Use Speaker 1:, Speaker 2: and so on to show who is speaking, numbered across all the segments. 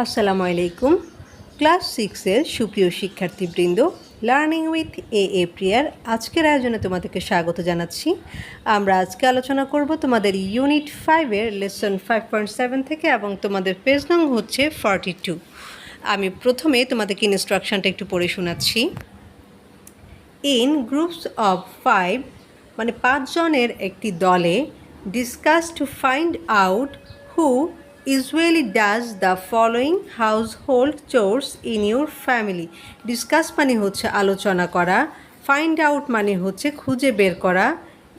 Speaker 1: আসসালামু আলাইকুম। ক্লাস 6-এর সুপ্রিয় শিক্ষার্থীবৃন্দ, লার্নিং উইথ এ প্রিয়ার আজকের আয়োজনে তোমাদেরকে স্বাগত জানাচ্ছি। আমরা আজকে আলোচনা করব তোমাদের ইউনিট 5-এর লেসন 5.7 থেকে এবং তোমাদের পেজ নং হচ্ছে 42। আমি প্রথমে তোমাদেরকে ইনস্ট্রাকশনটা একটু পড়ে শোনাচ্ছি। ইন গ্রুপস অফ 5 মানে 5 জনের একটি দলে discuss to find out who usually does the following household chores in your family. Discuss মানে হচ্ছে আলোচনা করা, ফাইন্ড আউট মানে হচ্ছে খুঁজে বের করা,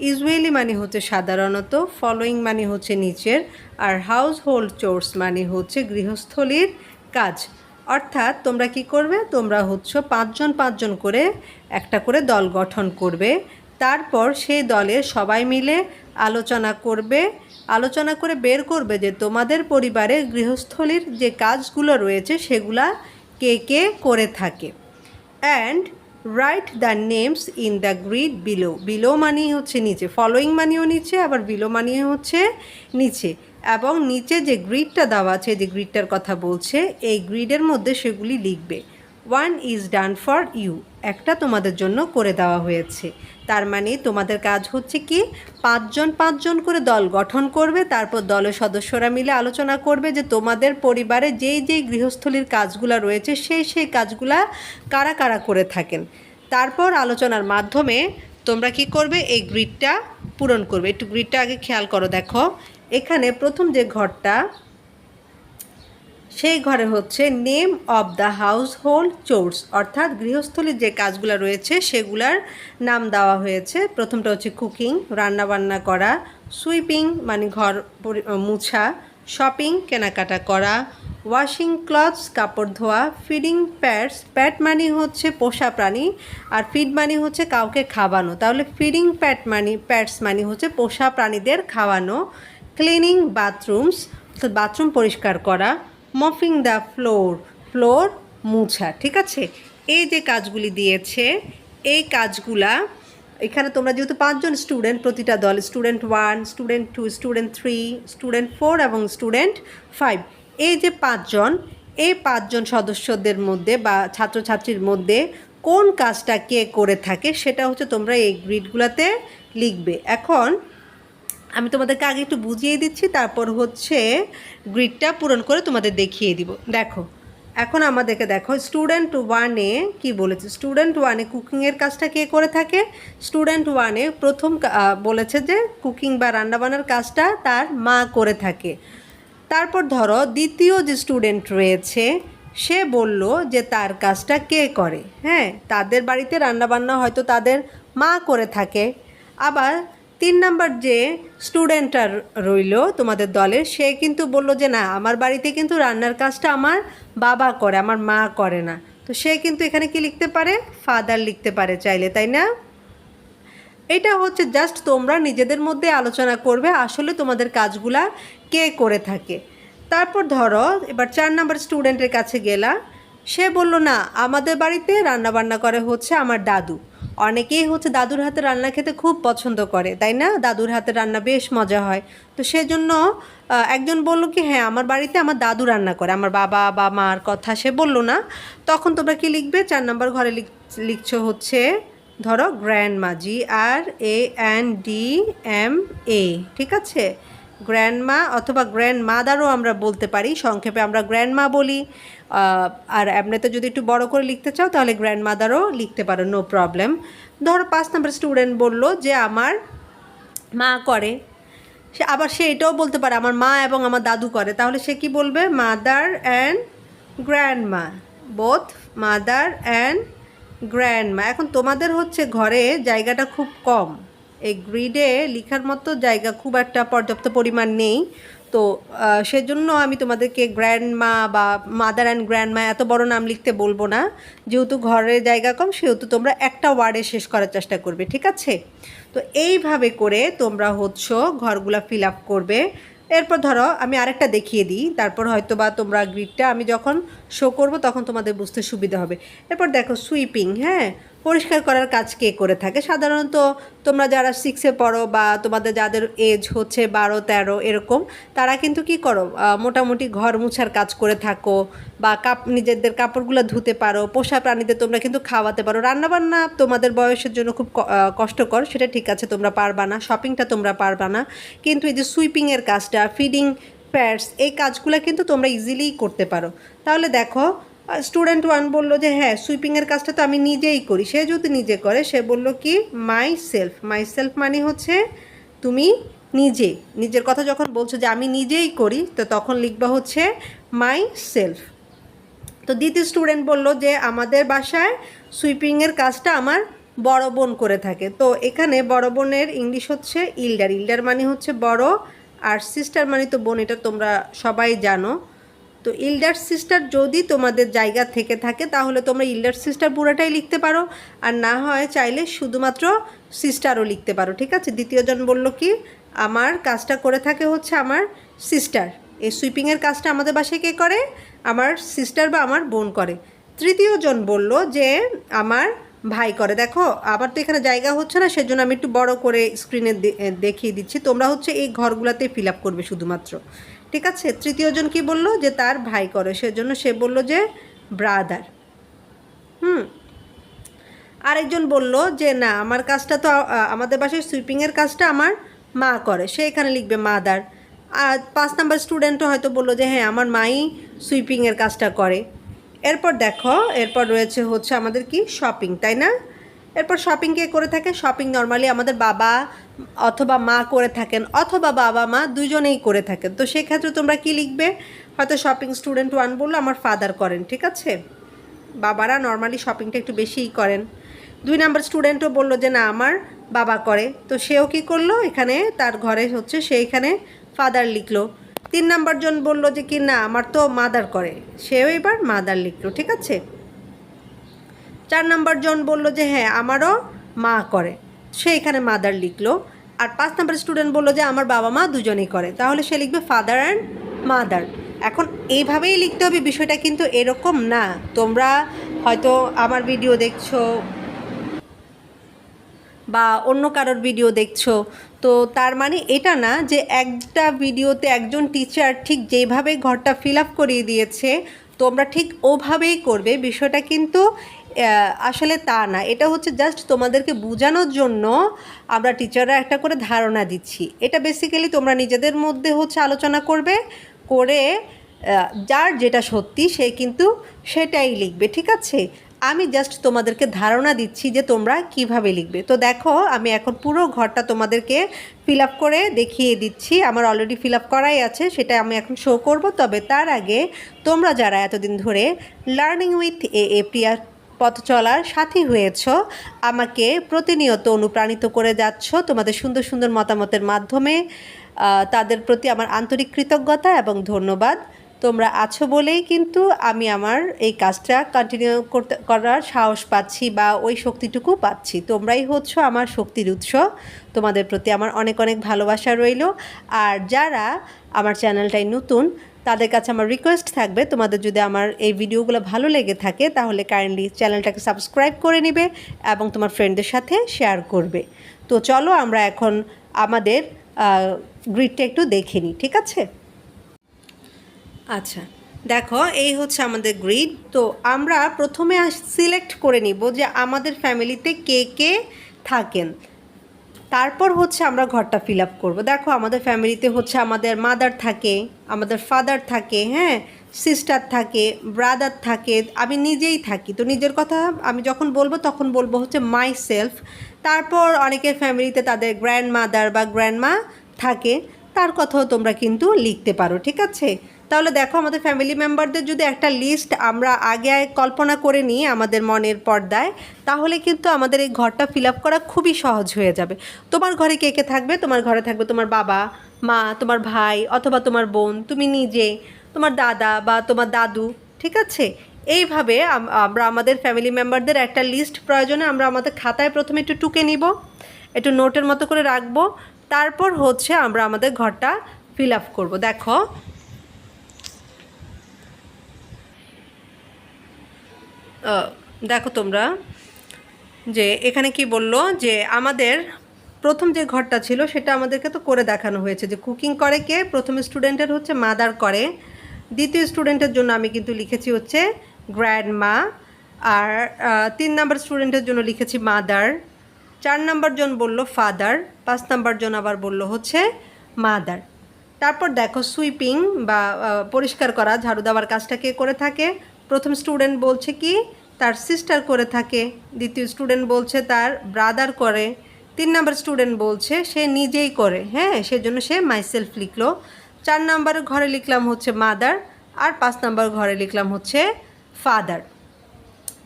Speaker 1: ইউজুয়ালি মানে হচ্ছে সাধারণত, ফলোয়িং মানে হচ্ছে নিচের, আর হাউসহোল্ড চোরস মানে হচ্ছে গৃহস্থলীর কাজ। অর্থাৎ তোমরা কি করবে, তোমরা হচ্ছে 5 জন করে একটা করে দল গঠন করবে। তারপর সেই দলে সবাই মিলে আলোচনা করে বের করবে যে তোমাদের পরিবারে গৃহস্থলীর যে কাজগুলো রয়েছে সেগুলা কে কে করে থাকে। And write the names in the grid below. Below মানেই হচ্ছে নিচে, ফলোয়িং মানেও নিচে, আবার বিলো মানেই হচ্ছে নিচে। এবং নিচে যে গ্রিডটা দেওয়া আছে, যে গ্রিডটার কথা বলছে, এই গ্রিডের মধ্যে সেগুলি লিখবে। 1 ইজ ডান ফর ইউ, একটা তোমাদের জন্য করে দেওয়া হয়েছে। তার মানে তোমাদের কাজ হচ্ছে কি, 5 জন করে দল গঠন করবে। তারপর দলের সদস্যরা মিলে আলোচনা করবে যে তোমাদের পরিবারে যেই গৃহস্থলীর কাজগুলো রয়েছে সেই কাজগুলা কারা কারা করে থাকেন। তারপর আলোচনার মাধ্যমে তোমরা কি করবে, এই গ্রিডটা পূরণ করবে। একটু গ্রিডটা আগে খেয়াল করো, দেখো এখানে প্রথম যে ঘরটা, সেই ঘরে হচ্ছে name of the household chores, অর্থাৎ গৃহস্থলীর যে কাজগুলো রয়েছে সেগুলার নাম দেওয়া হয়েছে। প্রথমটা হচ্ছে কুকিং, রান্নাবান্না করা, সুইপিং মানে ঘর মুছা, শপিং কেনাকাটা করা, ওয়াশিং ক্লথস কাপড় ধোয়া, ফিডিং প্যাটস, প্যাট মানে হচ্ছে পোষা প্রাণী, আর ফিড মানে হচ্ছে কাউকে খাওয়ানো। তাহলে ফিডিং প্যাটস মানে হচ্ছে পোষা প্রাণীদের খাওয়ানো, ক্লিনিং বাথরুমস বাথরুম পরিষ্কার করা, মফিং দ্য ফ্লোর মুছা। ঠিক আছে, এই যে কাজগুলি দিয়েছে, এই কাজগুলা এখানে তোমরা যেহেতু 5 জন স্টুডেন্ট প্রতিটা দল, স্টুডেন্ট 1, স্টুডেন্ট 2, স্টুডেন্ট 3, স্টুডেন্ট 4 এবং স্টুডেন্ট 5, এই যে 5 জন, এই 5 জন সদস্যদের মধ্যে বা ছাত্রছাত্রীর মধ্যে কোন কাজটা কে করে থাকে সেটা হচ্ছে তোমরা এই গ্রিডগুলোতে লিখবে। এখন আমি তোমাদেরকে আগে একটু বুঝিয়ে দিচ্ছি, তারপর হচ্ছে গ্রিডটা পূরণ করে তোমাদের দেখিয়ে দিব। দেখো এখন আমাদেরকে দেখো, স্টুডেন্ট 1-এ কী বলেছে, স্টুডেন্ট 1-এ কুকিংয়ের কাজটা কে করে থাকে। স্টুডেন্ট 1-এ প্রথম বলেছে যে কুকিং বা রান্নাবান্নার কাজটা তার মা করে থাকে। তারপর ধরো দ্বিতীয় যে স্টুডেন্ট রয়েছে, সে বলল যে তার কাজটা কে করে। হ্যাঁ, তাদের বাড়িতে রান্নাবান্না হয়তো তাদের মা করে থাকে। আবার 3 নাম্বার যে স্টুডেন্টটা রইল তোমাদের দলের, সে কিন্তু বলল যে না, আমার বাড়িতে কিন্তু রান্নার কাজটা আমার বাবা করে, আমার মা করে না। তো সে কিন্তু এখানে কি লিখতে পারে, ফাদার লিখতে পারে চাইলে, তাই না? এটা হচ্ছে জাস্ট তোমরা নিজেদের মধ্যে আলোচনা করবে আসলে তোমাদের কাজগুলা কে করে থাকে। তারপর ধরো এবার 4 নাম্বার স্টুডেন্টের কাছে গেলা, সে বলল না, আমাদের বাড়িতে রান্নাবান্না করে হচ্ছে আমার দাদু। অনেকেই হচ্ছে দাদুর হাতে রান্না খেতে খুব পছন্দ করে, তাই না? দাদুর হাতে রান্না বেশ মজা হয়। তো সেজন্য একজন বলল কি, হ্যাঁ আমার বাড়িতে আমার দাদু রান্না করে, আমার বাবা বা মার কথা সে বলল না। তখন তোমরা কি লিখবে, 4 নাম্বার ঘরে লিখছো হচ্ছে ধরো গ্র্যান্ডমা, GRANDMA, ঠিক আছে? গ্র্যান্ডমা অথবা গ্র্যান্ডমাদারও আমরা বলতে পারি, সংক্ষেপে আমরা গ্র্যান্ডমা বলি। আর এমনিতে যদি একটু বড় করে লিখতে চাও তাহলে গ্র্যান্ডমাদারও লিখতে পারো, নো প্রবলেম। ধরো 5 নম্বর স্টুডেন্ট বলল যে আমার মা করে, সে এটাও বলতে পারে আমার মা এবং আমার দাদু করে। তাহলে সে কি বলবে, mother and grandma, both mother and grandma. এখন তোমাদের হচ্ছে ঘরে জায়গাটা খুব কম, এই গ্রিডে লেখার মতো জায়গা খুব একটা পর্যাপ্ত পরিমাণ নেই। তো সেজন্য আমি তোমাদেরকে গ্র্যান্ডমা বা মাদার অ্যান্ড গ্র্যান্ডমা এত বড় নাম লিখতে বলবো না। যেহেতু ঘরে জায়গা কম, সেহেতু তোমরা একটা ওয়ার্ডে শেষ করার চেষ্টা করবে, ঠিক আছে? তো এইভাবে করে তোমরা হচ্ছে ঘরগুলা ফিল আপ করবে। এরপর ধরো আমি আরেকটা দেখিয়ে দিই, তারপর হয়তো বা তোমরা গ্রিডটা আমি যখন শো করব তখন তোমাদের বুঝতে সুবিধা হবে। এরপর দেখো সুইপিং, হ্যাঁ পরিষ্কার করার কাজ কে করে থাকে? সাধারণত তোমরা যারা 6-এ পড়ো বা তোমাদের যাদের এজ হচ্ছে 12-13 এরকম, তারা কিন্তু কি করো, মোটামুটি ঘর মুছার কাজ করে থাকো বা নিজেদের কাপড়গুলো ধুতে পারো, পোষা প্রাণীদের তোমরা কিন্তু খাওয়াতে পারো। রান্নাবান্না তোমাদের বয়সের জন্য খুব কষ্টকর, সেটা ঠিক আছে, তোমরা পারবা না, শপিংটা তোমরা পারবা না, কিন্তু এই যে সুইপিংয়ের কাজটা, ফিডিং প্যাটস, এই কাজগুলো কিন্তু তোমরা ইজিলিই করতে পারো। তাহলে দেখো, স্টুডেন্ট 1 বলল যে হ্যাঁ, সুইপিংয়ের কাজটা তো আমি নিজেই করি। সে যদি নিজে করে, সে বলল কি মাই সেলফ মানে হচ্ছে তুমি নিজে, নিজের কথা যখন বলছো যে আমি নিজেই করি, তো তখন লিখবা হচ্ছে মাই সেলফ। তো দ্বিতীয় স্টুডেন্ট বলল যে আমাদের বাসায় সুইপিংয়ের কাজটা আমার বড় বোন করে থাকে। তো এখানে বড় বোনের ইংলিশ হচ্ছে ইল্ডার মানে হচ্ছে বড়, আর সিস্টার মানে তো বোন, এটা তোমরা সবাই জানো। তো ইল্ডার সিস্টার যদি তোমাদের জায়গা থেকে থাকে, তাহলে তোমরা ইল্ডার সিস্টার পুরোটাই লিখতে পারো, আর না হয় চাইলে শুধুমাত্র সিস্টারও লিখতে পারো, ঠিক আছে। দ্বিতীয়জন বলল কি আমার কাজটা করে থাকে হচ্ছে আমার সিস্টার। এই সুইপিংয়ের কাজটা আমাদের বাসায় কে করে? আমার সিস্টার বা আমার বোন করে। তৃতীয়জন বলল যে আমার ভাই করে। দেখো আবার তো এখানে জায়গা হচ্ছে না, সেজন্য আমি একটু বড় করে স্ক্রিনে দেখিয়ে দিচ্ছি। তোমরা হচ্ছে এই ঘরগুলোতে ফিল আপ করবে শুধুমাত্র, ঠিক আছে। তৃতীয়জন কি বলল? যে তার ভাই করে, সেজন্য সে বলল যে ব্রাদার। আরেকজন বলল যে না, আমার কাজটা তো আমাদের বাসায় সুইপিংয়ের কাজটা আমার মা করে, সে এখানে লিখবে মাদার। আর 5 নাম্বার স্টুডেন্টও হয়তো বললো যে হ্যাঁ, আমার মাই সুইপিংয়ের কাজটা করে। এরপর দেখো, এরপর রয়েছে হচ্ছে আমাদের কি শপিং, তাই না? এরপর শপিং কে করে থাকে? শপিং নর্মালি আমাদের বাবা অথবা মা করে থাকেন, অথবা বাবা মা দুজনেই করে থাকেন। তো সেক্ষেত্রে তোমরা কি লিখবে? হয়তো শপিং স্টুডেন্ট 1 বললো আমার ফাদার করেন, ঠিক আছে, বাবারা নর্মালি শপিংটা একটু বেশিই করেন। 2 নাম্বার স্টুডেন্টও বললো যে না, আমার বাবা করে, তো সেও কি করলো, এখানে তার ঘরে হচ্ছে সে এখানে ফাদার লিখলো। 3 নাম্বার জন বললো যে কি না, আমার তো মাদার করে, সেও এবার মাদার লিখলো, ঠিক আছে। 4 নাম্বার জন বললো যে হ্যাঁ, আমারও মা করে, সে এখানে মাদার লিখলো। আর 5 নাম্বার স্টুডেন্ট বললো যে আমার বাবা মা দুজনেই করে, তাহলে সে লিখবে ফাদার অ্যান্ড মাদার। এখন এইভাবেই লিখতে হবে, বিষয়টা কিন্তু এরকম না। তোমরা হয়তো আমার ভিডিও দেখছো বা অন্য কারোর ভিডিও দেখছো, তো তার মানে এটা না যে একটা ভিডিওতে একজন টিচার ঠিক যেভাবে ঘরটা ফিল আপ করিয়ে দিয়েছে তোমরা ঠিক ওভাবেই করবে, বিষয়টা কিন্তু আসলে তা না। এটা হচ্ছে জাস্ট তোমাদেরকে বোঝানোর জন্য আমরা টিচাররা একটা করে ধারণা দিচ্ছি। এটা বেসিক্যালি তোমরা নিজেদের মধ্যে হচ্ছে আলোচনা করবে, করে যার যেটা সত্যি সে কিন্তু সেটাই লিখবে, ঠিক আছে। আমি জাস্ট তোমাদেরকে ধারণা দিচ্ছি যে তোমরা কিভাবে লিখবে। তো দেখো, আমি এখন পুরো ঘরটা তোমাদেরকে ফিল আপ করে দেখিয়ে দিচ্ছি। আমার অলরেডি ফিল আপ করাই আছে, সেটা আমি এখন শো করব। তবে তার আগে তোমরা যারা এতদিন ধরে লার্নিং উইথ এ প্রিয়ার পথ চলার সাথী হয়েছ, আমাকে প্রতিনিয়ত অনুপ্রাণিত করে যাচ্ছ তোমাদের সুন্দর সুন্দর মতামতের মাধ্যমে, তাদের প্রতি আমার আন্তরিক কৃতজ্ঞতা এবং ধন্যবাদ। তোমরা আছো বলেই কিন্তু আমি আমার এই কাজটা কন্টিনিউ করার সাহস পাচ্ছি বা ওই শক্তিটুকু পাচ্ছি। তোমরাই হচ্ছ আমার শক্তির উৎস। তোমাদের প্রতি আমার অনেক অনেক ভালোবাসা রইল। আর যারা আমার চ্যানেলটাই নতুন, তাদের কাছে আমার রিকোয়েস্ট থাকবে, তোমাদের যদি আমার এই ভিডিওগুলো ভালো লেগে থাকে তাহলে কাইন্ডলি চ্যানেলটাকে সাবস্ক্রাইব করে নেবে এবং তোমার ফ্রেন্ডদের সাথে শেয়ার করবে। তো চলো আমরা এখন আমাদের গ্রিডটা একটু দেখে নিই, ঠিক আছে? আচ্ছা, দেখো এই হচ্ছে আমাদের গ্রিড। তো আমরা প্রথমে সিলেক্ট করে নিব যে আমাদের ফ্যামিলিতে কে কে থাকেন, তারপর হচ্ছে আমরা ঘরটা ফিল আপ করবো। দেখো আমাদের ফ্যামিলিতে হচ্ছে আমাদের মাদার থাকে, আমাদের ফাদার থাকে, হ্যাঁ, সিস্টার থাকে, ব্রাদার থাকে, আমি নিজেই থাকি। তো নিজের কথা আমি যখন বলবো তখন বলবো হচ্ছে মাই সেলফ। তারপর অনেকের ফ্যামিলিতে তাদের গ্র্যান্ড মাদার বা গ্র্যান্ডমা থাকে, তার কথাও তোমরা কিন্তু লিখতে পারো, ঠিক আছে। তাহলে দেখো আমাদের ফ্যামিলি মেম্বারদের যদি একটা লিস্ট আমরা আগে কল্পনা করে নিই আমাদের মনের পর্দায়, তাহলে কিন্তু আমাদের এই ঘরটা ফিল আপ করা খুবই সহজ হয়ে যাবে। তোমার ঘরে কে কে থাকবে? তোমার ঘরে থাকবে তোমার বাবা মা, তোমার ভাই অথবা তোমার বোন, তুমি নিজে, তোমার দাদা বা তোমার দাদু, ঠিক আছে। এইভাবে আমরা আমাদের ফ্যামিলি মেম্বারদের একটা লিস্ট প্রয়োজনে আমরা আমাদের খাতায় প্রথমে একটু টুকে নিব, একটু নোটের মতো করে রাখবো, তারপর হচ্ছে আমরা আমাদের ঘরটা ফিল আপ করবো। দেখো দেখো তোমরা যে এখানে কি বললো যে আমাদের প্রথম যে ঘরটা ছিল সেটা আমাদেরকে তো করে দেখানো হয়েছে যে কুকিং করে কে, প্রথম স্টুডেন্টের হচ্ছে মাদার করে, দ্বিতীয় স্টুডেন্টের জন্য আমি কিন্তু লিখেছি হচ্ছে গ্র্যান্ড মা, আর 3 নাম্বার স্টুডেন্টের জন্য লিখেছি মাদার, 4 নাম্বার জন বলল ফাদার, 5 নাম্বার জন আবার বলল হচ্ছে মাদার। তারপর দেখো সুইপিং বা পরিষ্কার করা, ঝাড়ু দেওয়ার কাজটা কে করে থাকে, প্রথম স্টুডেন্ট বলছে কি তার সিস্টার করে থাকে, দ্বিতীয় স্টুডেন্ট বলছে তার ব্রাদার করে, 3 নাম্বার স্টুডেন্ট বলছে সে নিজেই করে, হ্যাঁ সেজন্য সে মাইসেলফ লিখলো। 4 নাম্বারের ঘরে লিখলাম হচ্ছে মাদার, আর 5 নাম্বার ঘরে লিখলাম হচ্ছে ফাদার।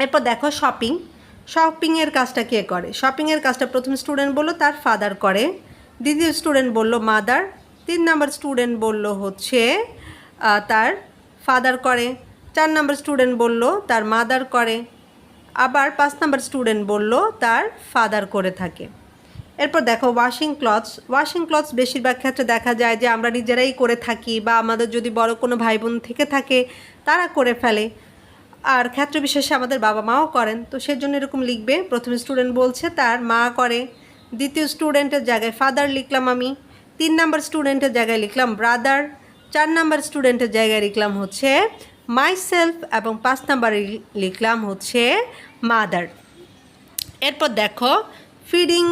Speaker 1: এরপর দেখো শপিং, শপিংয়ের কাজটা কে করে, শপিংয়ের কাজটা প্রথম স্টুডেন্ট বললো তার ফাদার করে, দ্বিতীয় স্টুডেন্ট বলল মাদার, 3 নাম্বার স্টুডেন্ট বলল হচ্ছে তার ফাদার করে, 4 নাম্বার স্টুডেন্ট বলল তার মাদার করে, আবার 5 নাম্বার স্টুডেন্ট বলল তার ফাদার করে থাকে। এরপর দেখো ওয়াশিং ক্লথস, ওয়াশিং ক্লথস বেশিরভাগ ক্ষেত্রে দেখা যায় যে আমরা নিজেরাই করে থাকি, বা আমাদের যদি বড় কোনো ভাই বোন থেকে থাকে তারা করে ফেলে, আর ক্ষেত্র বিশেষে আমাদের বাবা মাও করেন, তো সেজন্য এরকম লিখবে। প্রথম স্টুডেন্ট বলছে তার মা করে, দ্বিতীয় স্টুডেন্টের জায়গায় ফাদার লিখলাম আমি, 3 নাম্বার স্টুডেন্টের জায়গায় লিখলাম ব্রাদার, 4 নাম্বার স্টুডেন্টের জায়গায় লিখলাম হচ্ছে মাইসেলফ, এবং 5 নাম্বারে লিখলাম হচ্ছে মাদার। এরপর দেখো ফিডিং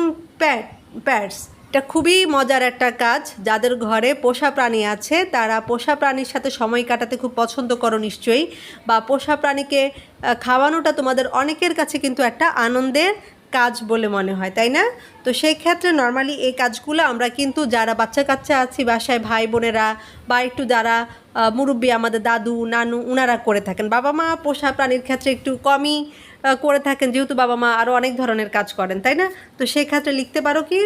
Speaker 1: প্যাটস, এটা খুবই মজার একটা কাজ, যাদের ঘরে পোষা প্রাণী আছে তারা পোষা প্রাণীর সাথে সময় কাটাতে খুব পছন্দ করো নিশ্চয়ই, বা পোষা প্রাণীকে খাওয়ানোটা তোমাদের অনেকের কাছে কিন্তু একটা আনন্দের কাজ বলে মনে হয়, তাই না? তো সেই ক্ষেত্রে নর্মালি এই কাজগুলো আমরা কিন্তু যারা বাচ্চা কাচ্চা আছি বাসায়, ভাই বোনেরা, বা একটু যারা মুরব্বী আমাদের দাদু নানু ওনারা করে থাকেন, বাবা মা পোষা প্রাণীর ক্ষেত্রে একটু কমই করে থাকেন, যেহেতু বাবা মা আরও অনেক ধরনের কাজ করেন, তাই না? তো সেই ক্ষেত্রে লিখতে পারো কি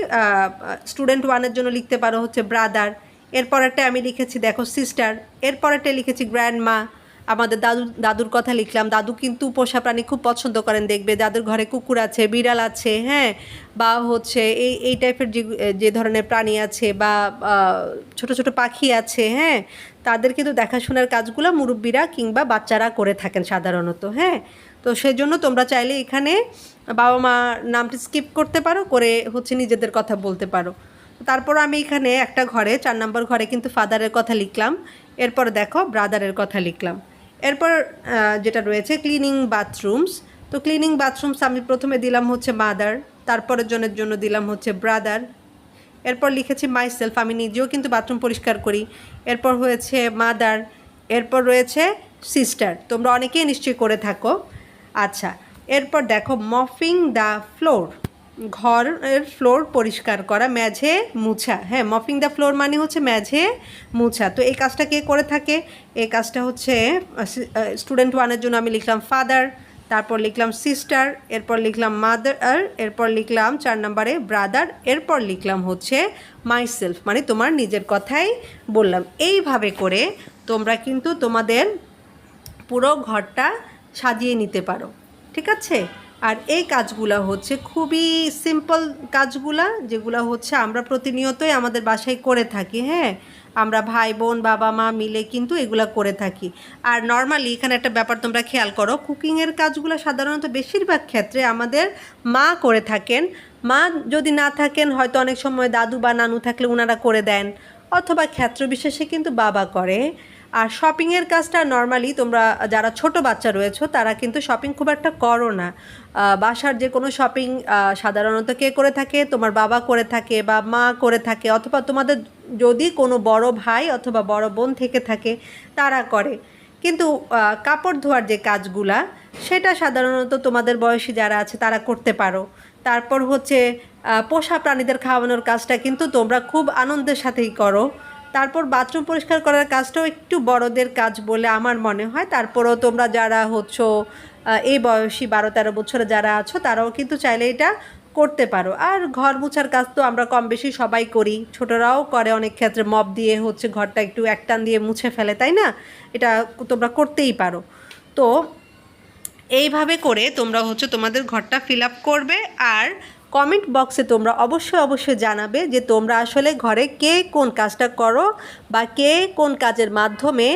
Speaker 1: স্টুডেন্ট 1-এর জন্য লিখতে পারো হচ্ছে ব্রাদার, এরপরেরটা আমি লিখেছি দেখো সিস্টার, এরপরেরটা লিখেছি গ্র্যান্ড মা, আমাদের দাদুর কথা লিখলাম, দাদু কিন্তু পোষা প্রাণী খুব পছন্দ করেন, দেখবে যাদের ঘরে কুকুর আছে, বিড়াল আছে, হ্যাঁ, বা হচ্ছে এই টাইপের যে ধরনের প্রাণী আছে, বা ছোট ছোট পাখি আছে, হ্যাঁ, তাদের কিন্তু দেখাশোনার কাজগুলো মুরব্বীরা কিংবা বাচ্চারা করে থাকেন সাধারণত, হ্যাঁ। তো সেই জন্য তোমরা চাইলে এখানে বাবা মা নামটি স্কিপ করতে পারো, করে হচ্ছে নিজেদের কথা বলতে পারো। তারপর আমি এখানে একটা ঘরে 4 নম্বর ঘরে কিন্তু ফাদারের কথা লিখলাম, এরপর দেখো ব্রাদারের কথা লিখলাম। এরপর যেটা রয়েছে ক্লিনিং বাথরুমস, তো ক্লিনিং বাথরুমস আমি প্রথমে দিলাম হচ্ছে মাদার, তারপরের জনের জন্য দিলাম হচ্ছে ব্রাদার, এরপর লিখেছি মাইসেলফ, আমি নিজেও কিন্তু বাথরুম পরিষ্কার করি, এরপর হয়েছে মাদার, এরপর রয়েছে সিস্টার, তোমরা অনেকেই নিশ্চয়ই করে থাকো। আচ্ছা, এরপর দেখো মফিং দ্য ফ্লোর, ঘরের ফ্লোর পরিষ্কার করা, মেঝে মুছা, হ্যাঁ মফিং দ্য ফ্লোর মানে হচ্ছে মেঝে মুছা। তো এই কাজটা কে করে থাকে, এই কাজটা হচ্ছে স্টুডেন্ট 1-এর জন্য আমি লিখলাম ফাদার, তারপর লিখলাম সিস্টার, এরপর লিখলাম মাদার, এরপর লিখলাম 4 নম্বরে ব্রাদার, এরপর লিখলাম হচ্ছে মাইসেলফ, মানে তোমার নিজের কথাই বললাম। এইভাবে করে তোমরা কিন্তু তোমাদের পুরো ঘরটা সাজিয়ে নিতে পারো, ঠিক আছে? আর এই কাজগুলো হচ্ছে খুবই সিম্পল কাজগুলা, যেগুলো হচ্ছে আমরা প্রতিনিয়তই আমাদের বাসায় করে থাকি, হ্যাঁ, আমরা ভাই বোন বাবা মা মিলে কিন্তু এগুলো করে থাকি। আর নর্মালি এখানে একটা ব্যাপার তোমরা খেয়াল করো, কুকিংয়ের কাজগুলো সাধারণত বেশিরভাগ ক্ষেত্রে আমাদের মা করে থাকেন, মা যদি না থাকেন হয়তো অনেক সময় দাদু বা নানু থাকলে ওনারা করে দেন, অথবা ক্ষেত্র বিশেষে কিন্তু বাবা করে। আর শপিংয়ের কাজটা নর্মালি তোমরা যারা ছোট বাচ্চা রয়েছো তারা কিন্তু শপিং খুব একটা করো না, বাসার যে কোনো শপিং সাধারণত কে করে থাকে, তোমার বাবা করে থাকে বা মা করে থাকে, অথবা তোমাদের যদি কোনো বড় ভাই অথবা বড় বোন থেকে থাকে তারা করে। কিন্তু কাপড় ধোয়ার যে কাজগুলা সেটা সাধারণত তোমাদের বয়সী যারা আছে তারা করতে পারো। তারপর হচ্ছে পোষা প্রাণীদের খাওয়ানোর কাজটা কিন্তু তোমরা খুব আনন্দের সাথেই করো। তারপর বাথরুম পরিষ্কার করার কাজটাও একটু বড়দের কাজ বলে আমার মনে হয়। তারপরও তোমরা যারা হচ্ছো এই বয়সী 12-13 বছরে যারা আছো তারাও কিন্তু চাইলে এটা করতে পারো। আর ঘর মোছার কাজ তো আমরা কম বেশি সবাই করি, ছোটরাও করে অনেক ক্ষেত্রে, মপ দিয়ে হচ্ছে ঘরটা একটু একটান দিয়ে মুছে ফেলে, তাই না? এটা তোমরা করতেই পারো। তো এইভাবে করে তোমরা হচ্ছে তোমাদের ঘরটা ফিল আপ করবে, আর কমেন্ট বক্সে তোমরা অবশ্যই জানাবে যে তোমরা আসলে ঘরে কে কোন কাজটা করো, বা কে কোন কাজের মাধ্যমে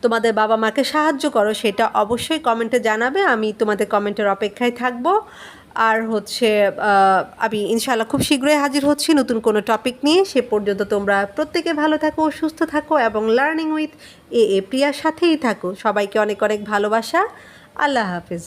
Speaker 1: তোমাদের বাবা মাকে সাহায্য করো, সেটা অবশ্যই কমেন্টে জানাবে। আমি তোমাদের কমেন্টের অপেক্ষায় থাকবো। আর হচ্ছে আমি ইনশাআল্লাহ খুব শীঘ্রই হাজির হচ্ছি নতুন কোনো টপিক নিয়ে। সে পর্যন্ত তোমরা প্রত্যেকে ভালো থাকো, সুস্থ থাকো এবং লার্নিং উইথ এ প্রিয়ার সাথেই থাকো। সবাইকে অনেক অনেক ভালোবাসা। আল্লাহ হাফেজ।